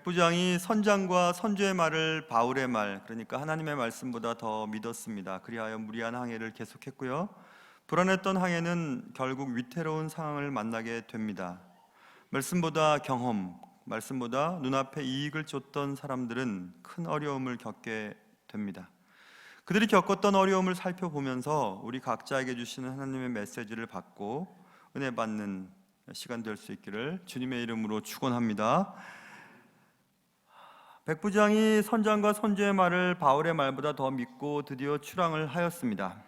백부장이 선장과 선주의 말을 바울의 말, 그러니까 하나님의 말씀보다 더 믿었습니다. 그리하여 무리한 항해를 계속했고요. 불안했던 항해는 결국 위태로운 상황을 만나게 됩니다. 말씀보다 경험, 말씀보다 눈앞에 이익을 쫓던 사람들은 큰 어려움을 겪게 됩니다. 그들이 겪었던 어려움을 살펴보면서 우리 각자에게 주시는 하나님의 메시지를 받고 은혜 받는 시간 될 수 있기를 주님의 이름으로 축원합니다. 백부장이 선장과 선주의 말을 바울의 말보다 더 믿고 드디어 출항을 하였습니다.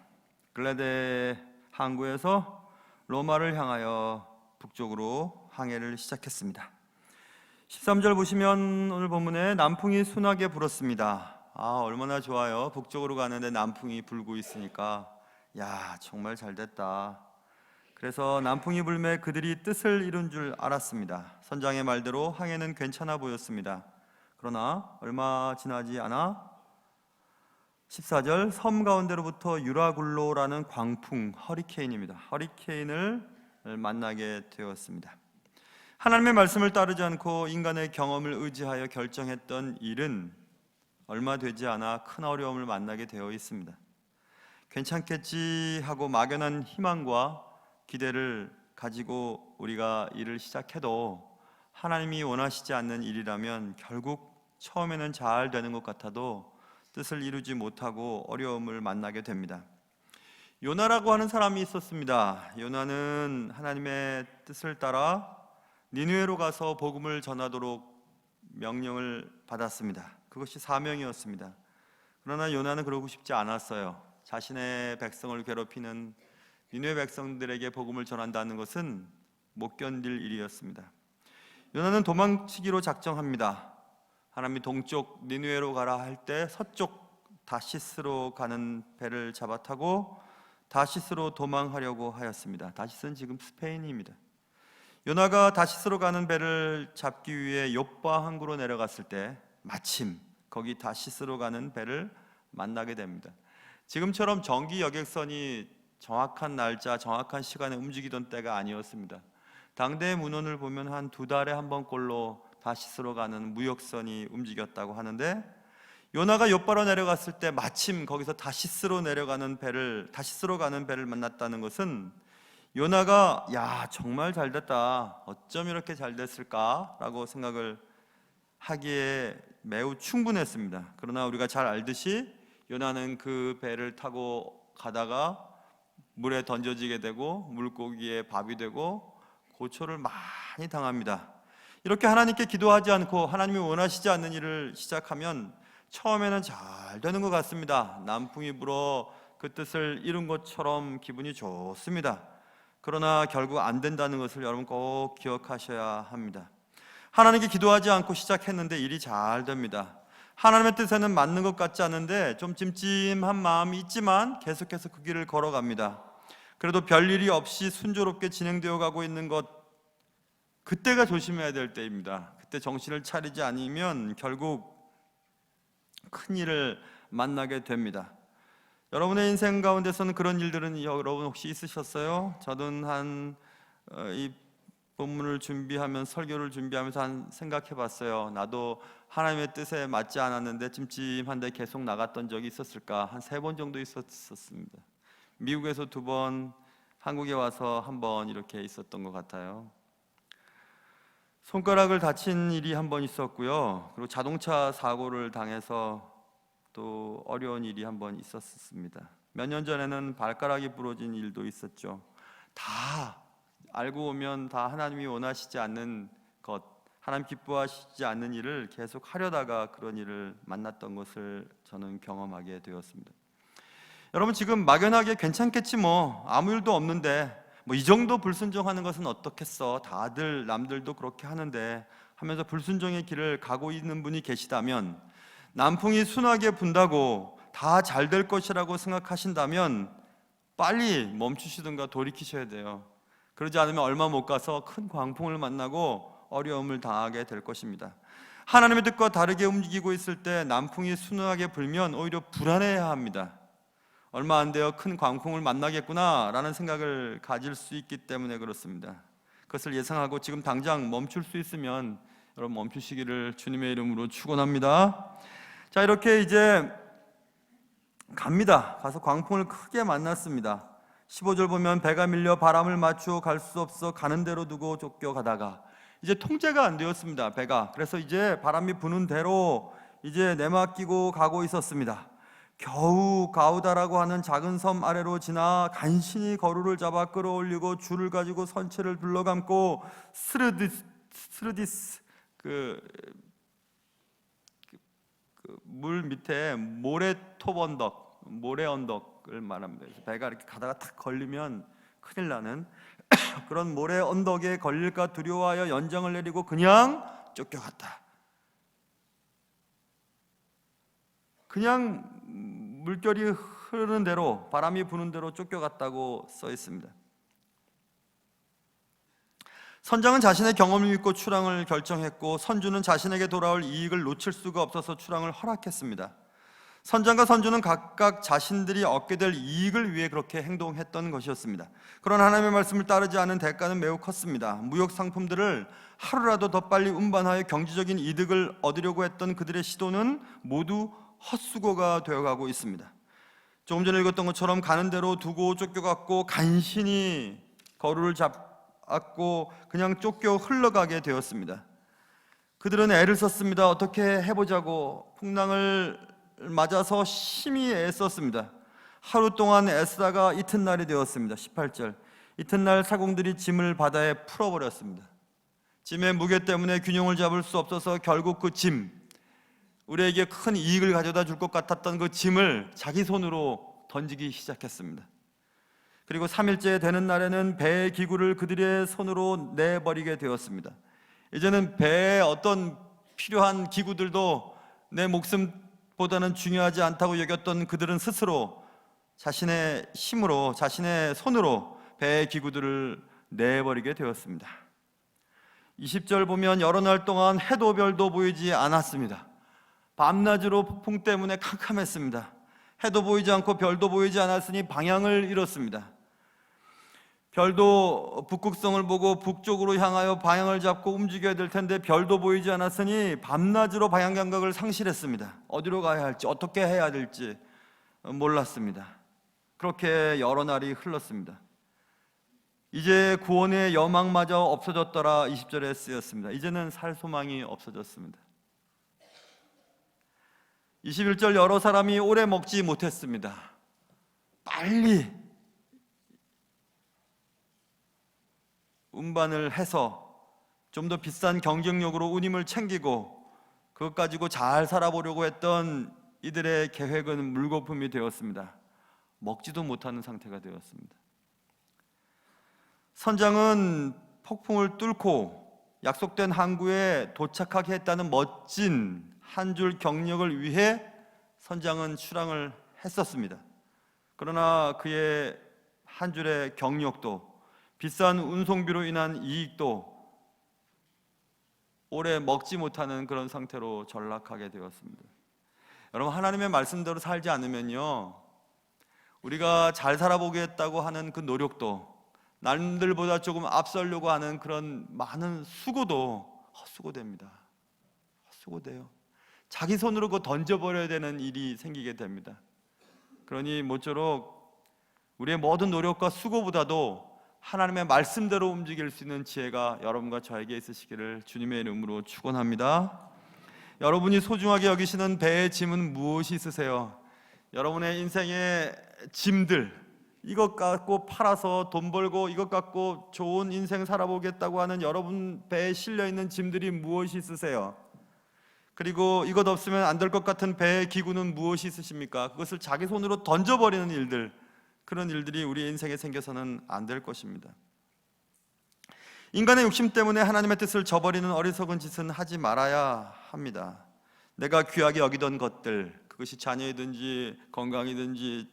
글라데 항구에서 로마를 향하여 북쪽으로 항해를 시작했습니다. 13절 보시면 오늘 본문에 남풍이 순하게 불었습니다. 얼마나 좋아요. 북쪽으로 가는데 남풍이 불고 있으니까 정말 잘 됐다. 그래서 남풍이 불매 그들이 뜻을 이룬 줄 알았습니다. 선장의 말대로 항해는 괜찮아 보였습니다. 그러나 얼마 지나지 않아 14절 섬 가운데로부터 유라굴로라는 광풍, 허리케인입니다. 허리케인을 만나게 되었습니다. 하나님의 말씀을 따르지 않고 인간의 경험을 의지하여 결정했던 일은 얼마 되지 않아 큰 어려움을 만나게 되어 있습니다. 괜찮겠지 하고 막연한 희망과 기대를 가지고 우리가 일을 시작해도 하나님이 원하시지 않는 일이라면 결국 처음에는 잘 되는 것 같아도 뜻을 이루지 못하고 어려움을 만나게 됩니다. 요나라고 하는 사람이 있었습니다. 요나는 하나님의 뜻을 따라 니느웨로 가서 복음을 전하도록 명령을 받았습니다. 그것이 사명이었습니다. 그러나 요나는 그러고 싶지 않았어요. 자신의 백성을 괴롭히는 니느웨 백성들에게 복음을 전한다는 것은 못 견딜 일이었습니다. 요나는 도망치기로 작정합니다. 하나님이 동쪽 니느웨로 가라 할 때 서쪽 다시스로 가는 배를 잡아 타고 다시스로 도망하려고 하였습니다. 다시스는 지금 스페인입니다. 요나가 다시스로 가는 배를 잡기 위해 욥바 항구로 내려갔을 때 마침 거기 다시스로 가는 배를 만나게 됩니다. 지금처럼 정기 여객선이 정확한 날짜, 정확한 시간에 움직이던 때가 아니었습니다. 당대의 문헌을 보면 한 2달에 한 번꼴로 다시스로 가는 무역선이 움직였다고 하는데 요나가 욥바로 내려갔을 때 마침 거기서 다시스로 가는 배를 만났다는 것은 요나가 정말 잘 됐다, 어쩜 이렇게 잘 됐을까라고 생각을 하기에 매우 충분했습니다. 그러나 우리가 잘 알듯이 요나는 그 배를 타고 가다가 물에 던져지게 되고 물고기의 밥이 되고 고초를 많이 당합니다. 이렇게 하나님께 기도하지 않고 하나님이 원하시지 않는 일을 시작하면 처음에는 잘 되는 것 같습니다. 남풍이 불어 그 뜻을 이룬 것처럼 기분이 좋습니다. 그러나 결국 안 된다는 것을 여러분 꼭 기억하셔야 합니다. 하나님께 기도하지 않고 시작했는데 일이 잘 됩니다. 하나님의 뜻에는 맞는 것 같지 않은데 좀 찜찜한 마음이 있지만 계속해서 그 길을 걸어갑니다. 그래도 별일이 없이 순조롭게 진행되어 가고 있는 것, 그때가 조심해야 될 때입니다. 그때 정신을 차리지 않으면 결국 큰 일을 만나게 됩니다. 여러분의 인생 가운데서는 그런 일들은 여러분 혹시 있으셨어요? 저는 이 본문을 준비하면, 설교를 준비하면서 생각해 봤어요. 나도 하나님의 뜻에 맞지 않았는데 찜찜한데 계속 나갔던 적이 있었을까? 한 3번 정도 있었습니다. 미국에서 2번, 한국에 와서 1번 이렇게 있었던 것 같아요. 손가락을 다친 일이 1번 있었고요. 그리고 자동차 사고를 당해서 또 어려운 일이 1번 있었습니다. 몇 년 전에는 발가락이 부러진 일도 있었죠. 다 알고 보면 다 하나님이 원하시지 않는 것, 하나님 기뻐하시지 않는 일을 계속 하려다가 그런 일을 만났던 것을 저는 경험하게 되었습니다. 여러분, 지금 막연하게 괜찮겠지 아무 일도 없는데 이 정도 불순종하는 것은 어떻겠어, 다들 남들도 그렇게 하는데 하면서 불순종의 길을 가고 있는 분이 계시다면, 남풍이 순하게 분다고 다 잘 될 것이라고 생각하신다면 빨리 멈추시든가 돌이키셔야 돼요. 그러지 않으면 얼마 못 가서 큰 광풍을 만나고 어려움을 당하게 될 것입니다. 하나님의 뜻과 다르게 움직이고 있을 때 남풍이 순하게 불면 오히려 불안해야 합니다. 얼마 안 되어 큰 광풍을 만나겠구나 라는 생각을 가질 수 있기 때문에 그렇습니다. 그것을 예상하고 지금 당장 멈출 수 있으면 여러분 멈추시기를 주님의 이름으로 축원합니다. 자, 이렇게 이제 갑니다. 가서 광풍을 크게 만났습니다. 15절 보면 배가 밀려 바람을 맞추어 갈 수 없어 가는 대로 두고 쫓겨가다가 이제 통제가 안 되었습니다. 배가. 그래서 이제 바람이 부는 대로 이제 내맡기고 가고 있었습니다. 겨우 가우다라고 하는 작은 섬 아래로 지나 간신히 거루를 잡아 끌어올리고 줄을 가지고 선체를 둘러감고 스르디스 물 밑에 모래 언덕을 말합니다. 그래서 배가 이렇게 가다가 탁 걸리면 큰일 나는 그런 모래 언덕에 걸릴까 두려워하여 연장을 내리고 그냥 쫓겨갔다. 그냥 물결이 흐르는 대로, 바람이 부는 대로 쫓겨갔다고 써 있습니다. 선장은 자신의 경험을 믿고 출항을 결정했고 선주는 자신에게 돌아올 이익을 놓칠 수가 없어서 출항을 허락했습니다. 선장과 선주는 각각 자신들이 얻게 될 이익을 위해 그렇게 행동했던 것이었습니다. 그러나 하나님의 말씀을 따르지 않은 대가는 매우 컸습니다. 무역 상품들을 하루라도 더 빨리 운반하여 경제적인 이득을 얻으려고 했던 그들의 시도는 모두 헛수고가 되어가고 있습니다. 조금 전에 읽었던 것처럼 가는 대로 두고 쫓겨갔고 간신히 거루를 잡았고 그냥 쫓겨 흘러가게 되었습니다. 그들은 애를 썼습니다. 어떻게 해보자고 풍랑을 맞아서 심히 애썼습니다. 하루 동안 애쓰다가 이튿날이 되었습니다. 18절 이튿날 사공들이 짐을 바다에 풀어버렸습니다. 짐의 무게 때문에 균형을 잡을 수 없어서 결국 그 짐, 우리에게 큰 이익을 가져다 줄 것 같았던 그 짐을 자기 손으로 던지기 시작했습니다. 그리고 3일째 되는 날에는 배의 기구를 그들의 손으로 내버리게 되었습니다. 이제는 배에 어떤 필요한 기구들도 내 목숨보다는 중요하지 않다고 여겼던 그들은 스스로 자신의 힘으로, 자신의 손으로 배의 기구들을 내버리게 되었습니다. 20절 보면 여러 날 동안 해도 별도 보이지 않았습니다. 밤낮으로 폭풍 때문에 캄캄했습니다. 해도 보이지 않고 별도 보이지 않았으니 방향을 잃었습니다. 별도 북극성을 보고 북쪽으로 향하여 방향을 잡고 움직여야 될 텐데 별도 보이지 않았으니 밤낮으로 방향 감각을 상실했습니다. 어디로 가야 할지, 어떻게 해야 될지 몰랐습니다. 그렇게 여러 날이 흘렀습니다. 이제 구원의 여망마저 없어졌더라 20절에 쓰였습니다. 이제는 살 소망이 없어졌습니다. 21절 여러 사람이 오래 먹지 못했습니다. 빨리 운반을 해서 좀 더 비싼 경쟁력으로 운임을 챙기고 그것 가지고 잘 살아보려고 했던 이들의 계획은 물거품이 되었습니다. 먹지도 못하는 상태가 되었습니다. 선장은 폭풍을 뚫고 약속된 항구에 도착하게 했다는 멋진 한 줄 경력을 위해 선장은 출항을 했었습니다. 그러나 그의 한 줄의 경력도 비싼 운송비로 인한 이익도 오래 먹지 못하는 그런 상태로 전락하게 되었습니다. 여러분, 하나님의 말씀대로 살지 않으면요, 우리가 잘 살아보겠다고 하는 그 노력도, 남들보다 조금 앞서려고 하는 그런 많은 수고도 헛수고됩니다. 헛수고돼요. 자기 손으로 그거 던져버려야 되는 일이 생기게 됩니다. 그러니 모쪼록 우리의 모든 노력과 수고보다도 하나님의 말씀대로 움직일 수 있는 지혜가 여러분과 저에게 있으시기를 주님의 이름으로 축원합니다. 여러분이 소중하게 여기시는 배의 짐은 무엇이 있으세요? 여러분의 인생의 짐들, 이것 갖고 팔아서 돈 벌고 이것 갖고 좋은 인생 살아보겠다고 하는 여러분 배에 실려있는 짐들이 무엇이 있으세요? 그리고 이것 없으면 안 될 것 같은 배의 기구는 무엇이 있으십니까? 그것을 자기 손으로 던져버리는 일들, 그런 일들이 우리 인생에 생겨서는 안 될 것입니다. 인간의 욕심 때문에 하나님의 뜻을 저버리는 어리석은 짓은 하지 말아야 합니다. 내가 귀하게 여기던 것들, 그것이 자녀이든지 건강이든지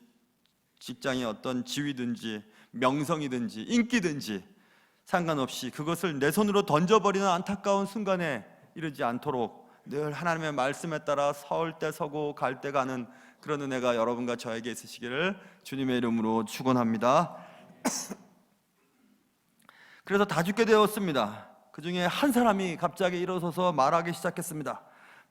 직장의 어떤 지위든지 명성이든지 인기든지 상관없이 그것을 내 손으로 던져버리는 안타까운 순간에 이르지 않도록 늘 하나님의 말씀에 따라 설 때 서고 갈 때 가는 그런 은혜가 여러분과 저에게 있으시기를 주님의 이름으로 축원합니다. 그래서 다 죽게 되었습니다. 그 중에 한 사람이 갑자기 일어서서 말하기 시작했습니다.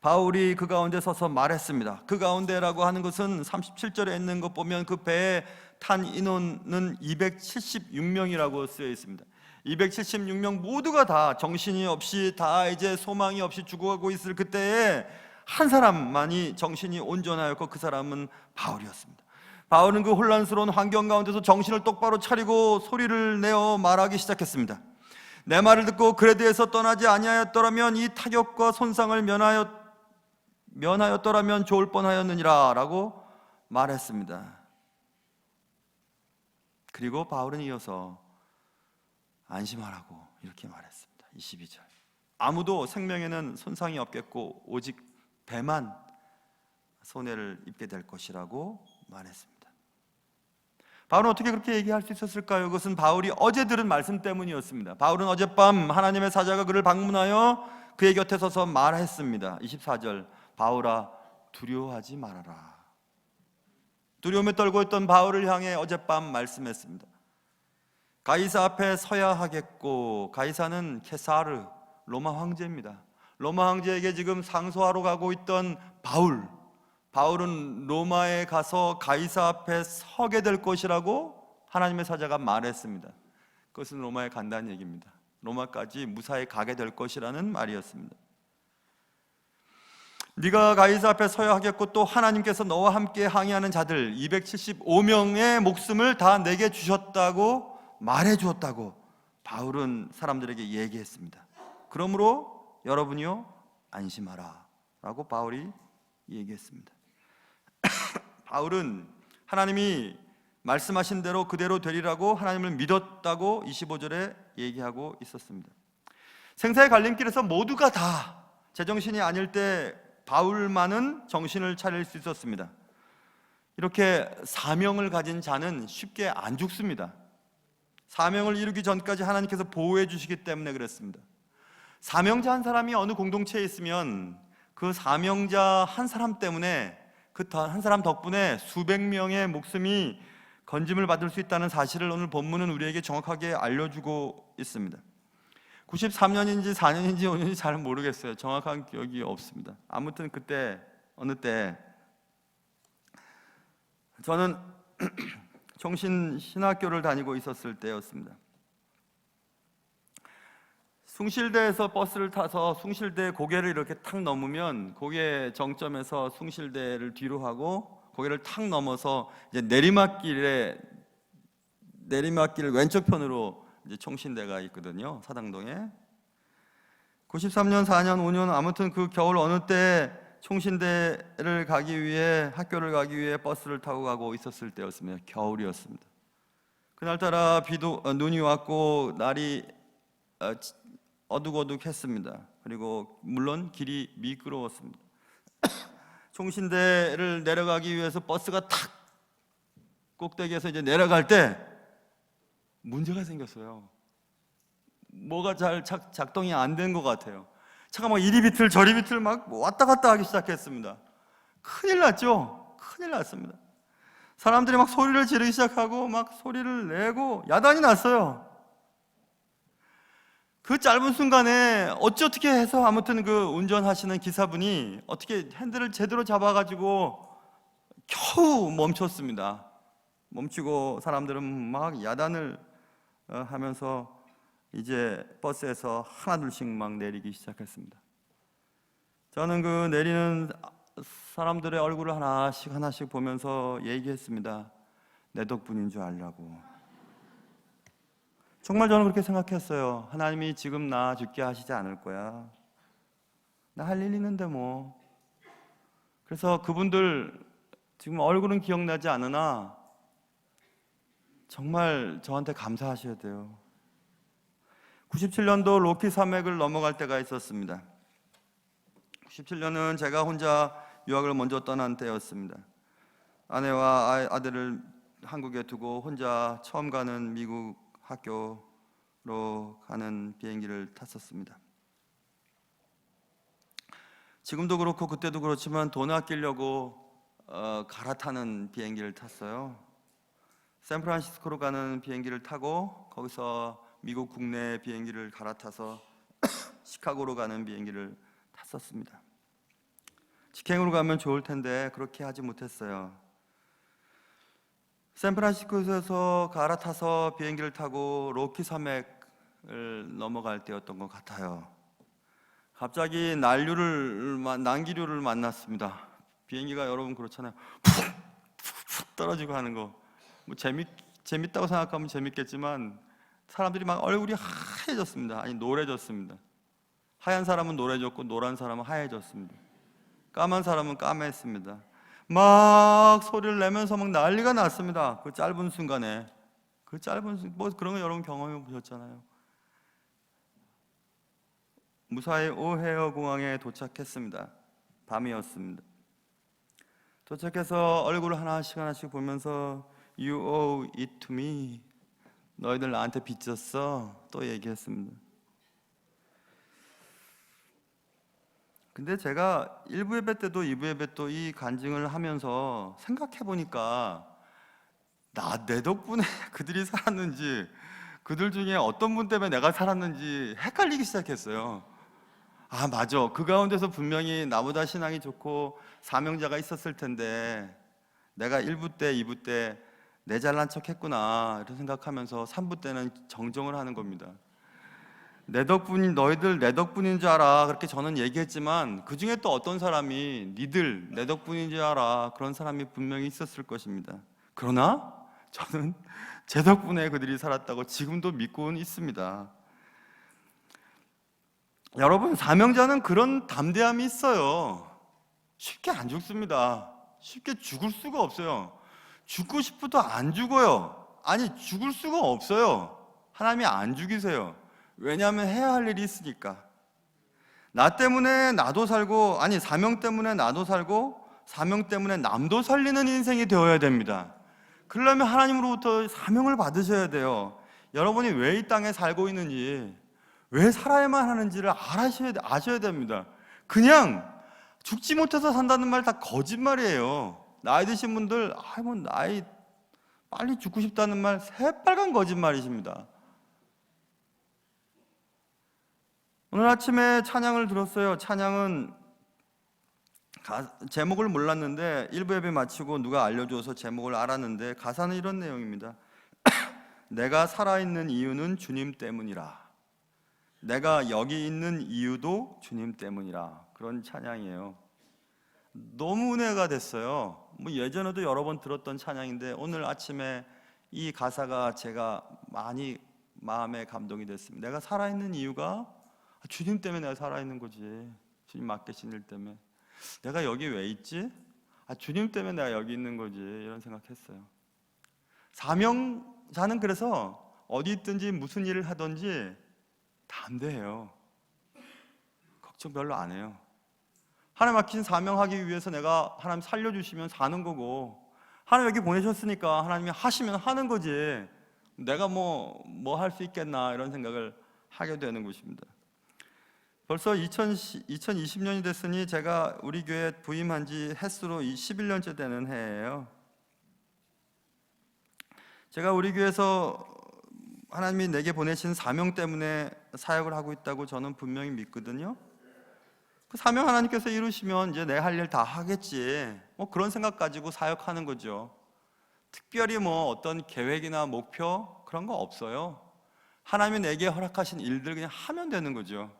바울이 그 가운데 서서 말했습니다. 그 가운데라고 하는 것은 37절에 있는 것 보면 그 배에 탄 인원은 276명이라고 쓰여 있습니다. 276명 모두가 다 정신이 없이, 다 이제 소망이 없이 죽어가고 있을 그때에 한 사람만이 정신이 온전하였고 그 사람은 바울이었습니다. 바울은 그 혼란스러운 환경 가운데서 정신을 똑바로 차리고 소리를 내어 말하기 시작했습니다. 내 말을 듣고 그레드에서 떠나지 아니하였더라면 이 타격과 손상을 면하였더라면 좋을 뻔하였느니라 라고 말했습니다. 그리고 바울은 이어서 안심하라고 이렇게 말했습니다. 22절, 아무도 생명에는 손상이 없겠고 오직 배만 손해를 입게 될 것이라고 말했습니다. 바울은 어떻게 그렇게 얘기할 수 있었을까요? 그것은 바울이 어제 들은 말씀 때문이었습니다. 바울은 어젯밤 하나님의 사자가 그를 방문하여 그의 곁에 서서 말했습니다. 24절, 바울아 두려워하지 말아라. 두려움에 떨고 있던 바울을 향해 어젯밤 말씀했습니다. 가이사 앞에 서야 하겠고, 가이사는 케사르, 로마 황제입니다. 로마 황제에게 지금 상소하러 가고 있던 바울은 로마에 가서 가이사 앞에 서게 될 것이라고 하나님의 사자가 말했습니다. 그것은 로마에 간다는 얘기입니다. 로마까지 무사히 가게 될 것이라는 말이었습니다. 네가 가이사 앞에 서야 하겠고 또 하나님께서 너와 함께 항의하는 자들 275명의 목숨을 다 내게 주셨다고 말해 주었다고 바울은 사람들에게 얘기했습니다. 그러므로 여러분이요 안심하라 라고 바울이 얘기했습니다. 바울은 하나님이 말씀하신 대로 그대로 되리라고 하나님을 믿었다고 25절에 얘기하고 있었습니다. 생사의 갈림길에서 모두가 다 제정신이 아닐 때 바울만은 정신을 차릴 수 있었습니다. 이렇게 사명을 가진 자는 쉽게 안 죽습니다. 사명을 이루기 전까지 하나님께서 보호해 주시기 때문에 그랬습니다. 사명자 한 사람이 어느 공동체에 있으면 그 사명자 한 사람 때문에, 그 한 사람 덕분에 수백 명의 목숨이 건짐을 받을 수 있다는 사실을 오늘 본문은 우리에게 정확하게 알려주고 있습니다. 93년인지 4년인지 5년인지 잘 모르겠어요. 정확한 기억이 없습니다. 아무튼 그때 어느 때 저는 종신신학교를 다니고 있었을 때였습니다. 숭실대에서 버스를 타서 숭실대 고개를 이렇게 탁 넘으면 고개 정점에서 숭실대를 뒤로 하고 고개를 탁 넘어서 이제 내리막길 왼쪽 편으로 이제 총신대가 있거든요. 사당동에. 93년, 4년, 5년 아무튼 그 겨울 어느 때 총신대를 가기 위해 학교를 가기 위해 버스를 타고 가고 있었을 때였습니다. 겨울이었습니다. 그날따라 눈이 왔고 날이 어둑어둑했습니다. 그리고 물론 길이 미끄러웠습니다. 총신대를 내려가기 위해서 버스가 탁 꼭대기에서 이제 내려갈 때 문제가 생겼어요. 뭐가 잘 작동이 안 된 것 같아요. 차가 막 이리 비틀 저리 비틀 막 왔다 갔다 하기 시작했습니다. 큰일 났죠? 큰일 났습니다. 사람들이 막 소리를 지르기 시작하고 막 소리를 내고 야단이 났어요. 그 짧은 순간에 어떻게 해서 아무튼 그 운전하시는 기사분이 어떻게 핸들을 제대로 잡아가지고 겨우 멈췄습니다. 멈추고 사람들은 막 야단을 하면서 이제 버스에서 하나둘씩 막 내리기 시작했습니다. 저는 그 내리는 사람들의 얼굴을 하나씩 보면서 얘기했습니다. 내 덕분인 줄 알라고. 정말 저는 그렇게 생각했어요. 하나님이 지금 나 죽게 하시지 않을 거야. 나 할 일 있는데 뭐. 그래서 그분들 지금 얼굴은 기억나지 않으나 정말 저한테 감사하셔야 돼요. 97년도 로키 산맥을 넘어갈 때가 있었습니다. 97년은 제가 혼자 유학을 먼저 떠난 때였습니다. 아내와 아들을 한국에 두고 혼자 처음 가는 미국 학교로 가는 비행기를 탔었습니다. 지금도 그렇고 그때도 그렇지만 돈 아끼려고 갈아타는 비행기를 탔어요. 샌프란시스코로 가는 비행기를 타고 거기서 미국 국내 비행기를 갈아타서 시카고로 가는 비행기를 탔었습니다. 직행으로 가면 좋을 텐데 그렇게 하지 못했어요. 샌프란시스코에서 갈아타서 비행기를 타고 로키 산맥을 넘어갈 때였던 것 같아요. 갑자기 난기류를 만났습니다. 비행기가 여러분 그렇잖아요. 푹 떨어지고 하는 거. 뭐 재밌다고 생각하면 재밌겠지만 사람들이 막 얼굴이 하얘졌습니다. 아니 노래졌습니다. 하얀 사람은 노래졌고 노란 사람은 하얘졌습니다. 까만 사람은 까맸습니다. 막 소리를 내면서 막 난리가 났습니다. 그 짧은 순간에. 뭐 그런 거 여러분 경험해 보셨잖아요. 무사히 오헤어 공항에 도착했습니다. 밤이었습니다. 도착해서 얼굴을 하나씩 보면서 You owe it to me. 너희들 나한테 빚졌어. 또 얘기했습니다. 근데 제가 1부 예배 때도 2부 예배 또 이 간증을 하면서 생각해 보니까 내 덕분에 그들이 살았는지 그들 중에 어떤 분 때문에 내가 살았는지 헷갈리기 시작했어요. 아 맞아, 그 가운데서 분명히 나보다 신앙이 좋고 사명자가 있었을 텐데 내가 1부 때 2부 때 내 잘난 척 했구나 이렇게 생각하면서 3부 때는 정정을 하는 겁니다. 너희들 내 덕분인 줄 알아 그렇게 저는 얘기했지만 그 중에 또 어떤 사람이 니들 내 덕분인 줄 알아 그런 사람이 분명히 있었을 것입니다. 그러나 저는 제 덕분에 그들이 살았다고 지금도 믿고는 있습니다. 여러분, 사명자는 그런 담대함이 있어요. 쉽게 안 죽습니다. 쉽게 죽을 수가 없어요. 죽고 싶어도 안 죽어요. 아니, 죽을 수가 없어요. 하나님이 안 죽이세요. 왜냐하면 해야 할 일이 있으니까. 나 때문에 나도 살고, 아니 사명 때문에 나도 살고 사명 때문에 남도 살리는 인생이 되어야 됩니다. 그러려면 하나님으로부터 사명을 받으셔야 돼요. 여러분이 왜 이 땅에 살고 있는지, 왜 살아야만 하는지를 아셔야 됩니다. 그냥 죽지 못해서 산다는 말 다 거짓말이에요. 나이 드신 분들 나이 빨리 죽고 싶다는 말 새빨간 거짓말이십니다. 오늘 아침에 찬양을 들었어요. 찬양은 제목을 몰랐는데 1부 예배 마치고 누가 알려줘서 제목을 알았는데 가사는 이런 내용입니다. 내가 살아있는 이유는 주님 때문이라. 내가 여기 있는 이유도 주님 때문이라. 그런 찬양이에요. 너무 은혜가 됐어요. 뭐 예전에도 여러 번 들었던 찬양인데 오늘 아침에 이 가사가 제가 많이 마음에 감동이 됐습니다. 내가 살아있는 이유가 주님 때문에 내가 살아있는 거지. 주님 맡기신 일 때문에. 내가 여기 왜 있지? 주님 때문에 내가 여기 있는 거지. 이런 생각했어요. 사명자는 그래서 어디 있든지 무슨 일을 하든지 담대해요. 걱정 별로 안 해요. 하나님 맡기신 사명하기 위해서 내가 하나님 살려주시면 사는 거고, 하나님 여기 보내셨으니까 하나님이 하시면 하는 거지, 내가 뭐 할 수 있겠나 이런 생각을 하게 되는 것입니다. 벌써 2020년이 됐으니 제가 우리 교회 부임한 지 햇수로 11년째 되는 해예요. 제가 우리 교회에서 하나님이 내게 보내신 사명 때문에 사역을 하고 있다고 저는 분명히 믿거든요. 그 사명 하나님께서 이루시면 이제 내가 할 일 다 하겠지, 뭐 그런 생각 가지고 사역하는 거죠. 특별히 뭐 어떤 계획이나 목표 그런 거 없어요. 하나님이 내게 허락하신 일들 그냥 하면 되는 거죠.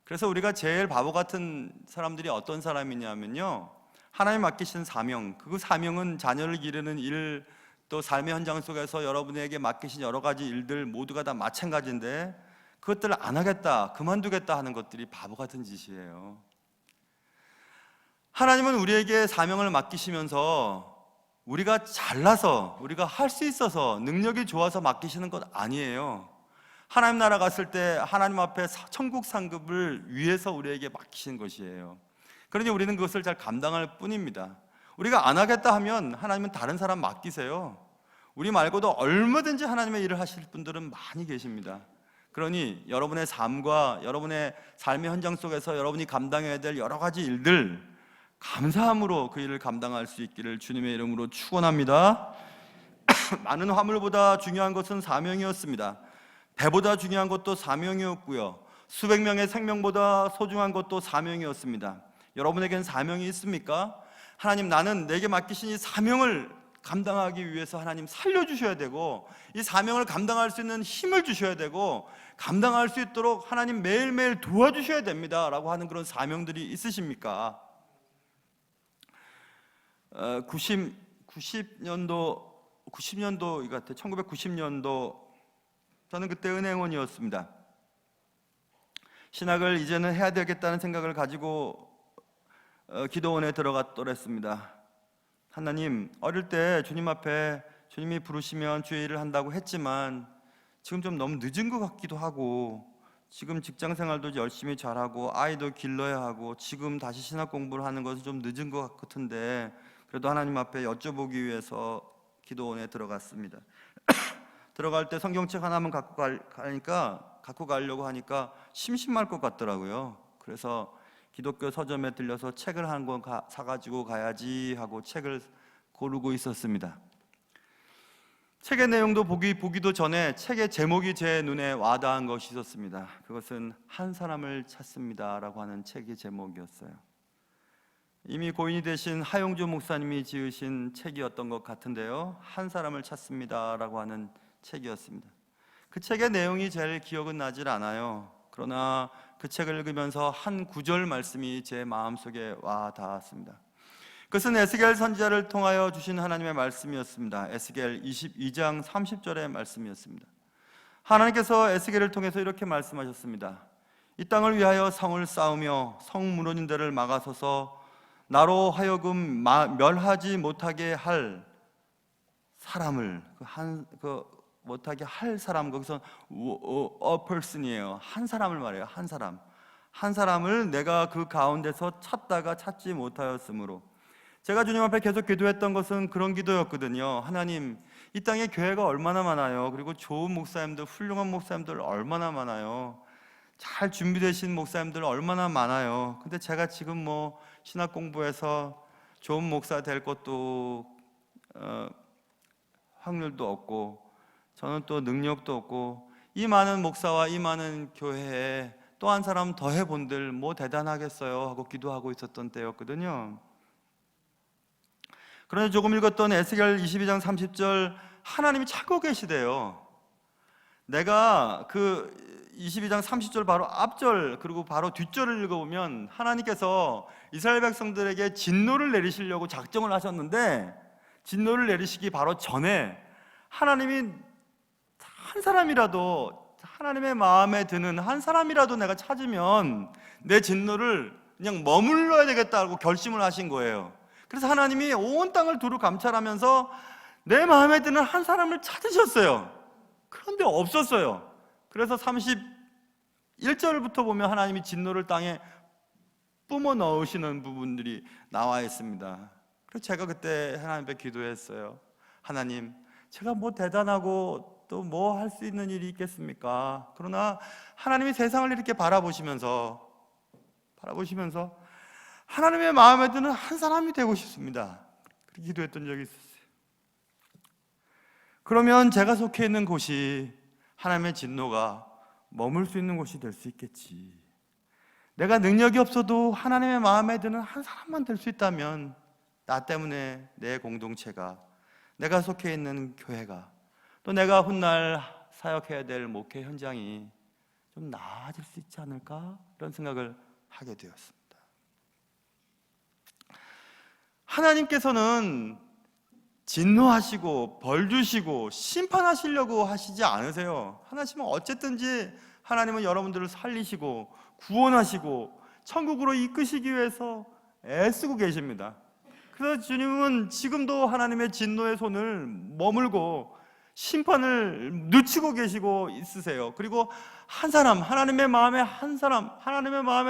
그래서 우리가 제일 바보 같은 사람들이 어떤 사람이냐면요, 하나님 맡기신 사명, 그 사명은 자녀를 기르는 일, 또 삶의 현장 속에서 여러분에게 맡기신 여러 가지 일들 모두가 다 마찬가지인데 그것들을 안 하겠다, 그만두겠다 하는 것들이 바보 같은 짓이에요. 하나님은 우리에게 사명을 맡기시면서 우리가 잘나서, 우리가 할 수 있어서, 능력이 좋아서 맡기시는 것 아니에요. 하나님 나라 갔을 때 하나님 앞에 천국 상급을 위해서 우리에게 맡기신 것이에요. 그러니 우리는 그것을 잘 감당할 뿐입니다. 우리가 안 하겠다 하면 하나님은 다른 사람 맡기세요. 우리 말고도 얼마든지 하나님의 일을 하실 분들은 많이 계십니다. 그러니 여러분의 삶과 여러분의 삶의 현장 속에서 여러분이 감당해야 될 여러 가지 일들, 감사함으로 그 일을 감당할 수 있기를 주님의 이름으로 축원합니다. 많은 화물보다 중요한 것은 사명이었습니다. 배보다 중요한 것도 사명이었고요, 수백 명의 생명보다 소중한 것도 사명이었습니다. 여러분에겐 사명이 있습니까? 하나님, 나는 내게 맡기신 이 사명을 감당하기 위해서 하나님 살려주셔야 되고, 이 사명을 감당할 수 있는 힘을 주셔야 되고, 감당할 수 있도록 하나님 매일매일 도와주셔야 됩니다 라고 하는 그런 사명들이 있으십니까? 90년도 이 같아요. 1990년도 저는 그때 은행원이었습니다. 신학을 이제는 해야 되겠다는 생각을 가지고 기도원에 들어갔더랬습니다. 하나님, 어릴 때 주님 앞에 주님이 부르시면 주의 일을 한다고 했지만 지금 좀 너무 늦은 것 같기도 하고, 지금 직장생활도 열심히 잘하고 아이도 길러야 하고 지금 다시 신학 공부를 하는 것은 좀 늦은 것 같은데, 그래도 하나님 앞에 여쭤보기 위해서 기도원에 들어갔습니다. 들어갈 때 성경책 하나만 갖고 가려고 하니까 심심할 것 같더라고요. 그래서 기독교 서점에 들려서 책을 한 권 사가지고 가야지 하고 책을 고르고 있었습니다. 책의 내용도 보기도 전에 책의 제목이 제 눈에 와닿은 것이 있었습니다. 그것은 한 사람을 찾습니다 라고 하는 책의 제목이었어요. 이미 고인이 되신 하용주 목사님이 지으신 책이었던 것 같은데요, 한 사람을 찾습니다 라고 하는 책이었습니다. 그 책의 내용이 제일 기억은 나질 않아요. 그러나 그 책을 읽으면서 한 구절 말씀이 제 마음속에 와 닿았습니다. 그것은 에스겔 선지자를 통하여 주신 하나님의 말씀이었습니다. 에스겔 22장 30절의 말씀이었습니다. 하나님께서 에스겔을 통해서 이렇게 말씀하셨습니다. 이 땅을 위하여 성을 쌓으며 성 무너진 데를 막아서서 나로 하여금 멸하지 못하게 할 사람을, 못하게 할 사람, 거기서 a person이에요. 한 사람을 말해요. 한 사람을 내가 그 가운데서 찾다가 찾지 못하였으므로. 제가 주님 앞에 계속 기도했던 것은 그런 기도였거든요. 하나님, 이 땅에 교회가 얼마나 많아요. 그리고 좋은 목사님들, 훌륭한 목사님들 얼마나 많아요. 잘 준비되신 목사님들 얼마나 많아요. 근데 제가 지금 신학 공부해서 좋은 목사 될 것도 확률도 없고, 저는 또 능력도 없고, 이 많은 목사와 이 많은 교회에 또 한 사람 더 해본들 뭐 대단하겠어요 하고 기도하고 있었던 때였거든요. 그런데 조금 읽었던 에스겔 22장 30절, 하나님이 찾고 계시대요. 내가 그 22장 30절 바로 앞절 그리고 바로 뒷절을 읽어보면 하나님께서 이스라엘 백성들에게 진노를 내리시려고 작정을 하셨는데, 진노를 내리시기 바로 전에 하나님이 한 사람이라도, 하나님의 마음에 드는 한 사람이라도 내가 찾으면 내 진노를 그냥 머물러야 되겠다고 결심을 하신 거예요. 그래서 하나님이 온 땅을 두루 감찰하면서 내 마음에 드는 한 사람을 찾으셨어요. 그런데 없었어요. 그래서 31절부터 보면 하나님이 진노를 땅에 뿜어 넣으시는 부분들이 나와 있습니다. 그래서 제가 그때 하나님 앞에 기도했어요. 하나님, 제가 뭐 대단하고 또 뭐 할 수 있는 일이 있겠습니까? 그러나 하나님이 세상을 이렇게 바라보시면서 하나님의 마음에 드는 한 사람이 되고 싶습니다. 그렇게 기도했던 적이 있었어요. 그러면 제가 속해 있는 곳이 하나님의 진노가 머물 수 있는 곳이 될 수 있겠지. 내가 능력이 없어도 하나님의 마음에 드는 한 사람만 될 수 있다면 나 때문에 내 공동체가, 내가 속해 있는 교회가, 또 내가 훗날 사역해야 될 목회 현장이 좀 나아질 수 있지 않을까? 이런 생각을 하게 되었습니다. 하나님께서는 진노하시고 벌 주시고 심판하시려고 하시지 않으세요. 하나님은 어쨌든지 하나님은 여러분들을 살리시고 구원하시고 천국으로 이끄시기 위해서 애쓰고 계십니다. 그래서 주님은 지금도 하나님의 진노의 손을 머물고 심판을 늦추고 계시고 있으세요. 그리고 한 사람, 하나님의 마음에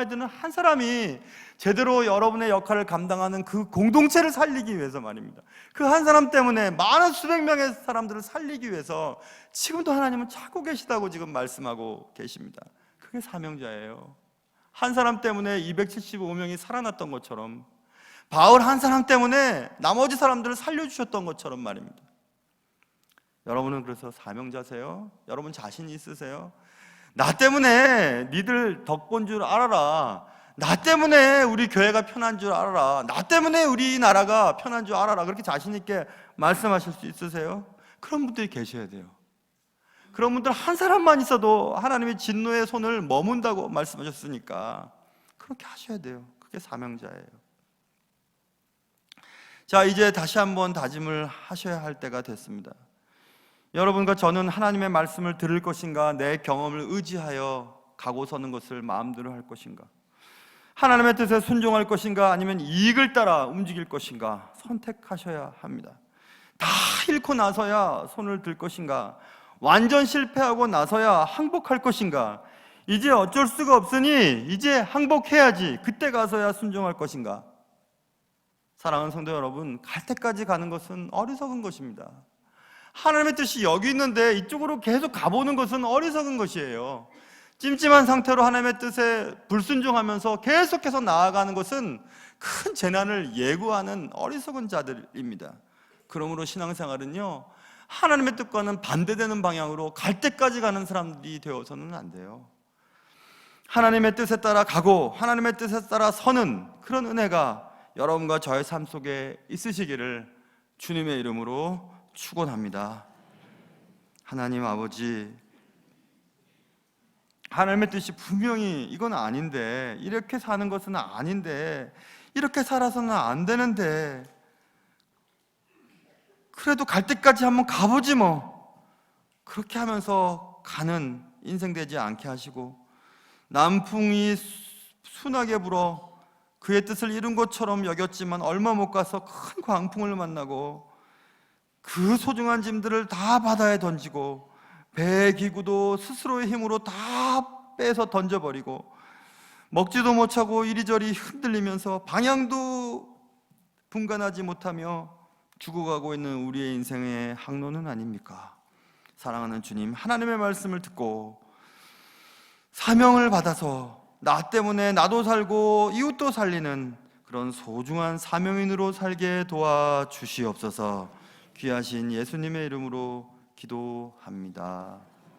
드는 한 사람이 제대로 여러분의 역할을 감당하는 그 공동체를 살리기 위해서 말입니다. 그 한 사람 때문에 많은 수백 명의 사람들을 살리기 위해서 지금도 하나님은 찾고 계시다고 지금 말씀하고 계십니다. 그게 사명자예요. 한 사람 때문에 275명이 살아났던 것처럼, 바울 한 사람 때문에 나머지 사람들을 살려주셨던 것처럼 말입니다. 여러분은 그래서 사명자세요? 여러분 자신 있으세요? 나 때문에 니들 덕본 줄 알아라. 나 때문에 우리 교회가 편한 줄 알아라. 나 때문에 우리 나라가 편한 줄 알아라. 그렇게 자신 있게 말씀하실 수 있으세요? 그런 분들이 계셔야 돼요. 그런 분들 한 사람만 있어도 하나님의 진노의 손을 머문다고 말씀하셨으니까 그렇게 하셔야 돼요. 그게 사명자예요. 자, 이제 다시 한번 다짐을 하셔야 할 때가 됐습니다. 여러분과 저는 하나님의 말씀을 들을 것인가, 내 경험을 의지하여 가고 서는 것을 마음대로 할 것인가, 하나님의 뜻에 순종할 것인가, 아니면 이익을 따라 움직일 것인가 선택하셔야 합니다. 다 잃고 나서야 손을 들 것인가, 완전 실패하고 나서야 항복할 것인가, 이제 어쩔 수가 없으니 이제 항복해야지, 그때 가서야 순종할 것인가. 사랑하는 성도 여러분, 갈 때까지 가는 것은 어리석은 것입니다. 하나님의 뜻이 여기 있는데 이쪽으로 계속 가보는 것은 어리석은 것이에요. 찜찜한 상태로 하나님의 뜻에 불순종하면서 계속해서 나아가는 것은 큰 재난을 예고하는 어리석은 자들입니다. 그러므로 신앙생활은요, 하나님의 뜻과는 반대되는 방향으로 갈 때까지 가는 사람들이 되어서는 안 돼요. 하나님의 뜻에 따라 가고 하나님의 뜻에 따라 서는 그런 은혜가 여러분과 저의 삶 속에 있으시기를 주님의 이름으로 축원합니다. 하나님 아버지, 하나님의 뜻이 분명히 이건 아닌데, 이렇게 사는 것은 아닌데, 이렇게 살아서는 안 되는데, 그래도 갈 때까지 한번 가보지 뭐, 그렇게 하면서 가는 인생 되지 않게 하시고, 남풍이 순하게 불어 그의 뜻을 이룬 것처럼 여겼지만 얼마 못 가서 큰 광풍을 만나고 그 소중한 짐들을 다 바다에 던지고 배의 기구도 스스로의 힘으로 다 빼서 던져버리고 먹지도 못하고 이리저리 흔들리면서 방향도 분간하지 못하며 죽어가고 있는 우리의 인생의 항로는 아닙니까? 사랑하는 주님, 하나님의 말씀을 듣고 사명을 받아서 나 때문에 나도 살고 이웃도 살리는 그런 소중한 사명인으로 살게 도와주시옵소서. 귀하신 예수님의 이름으로 기도합니다.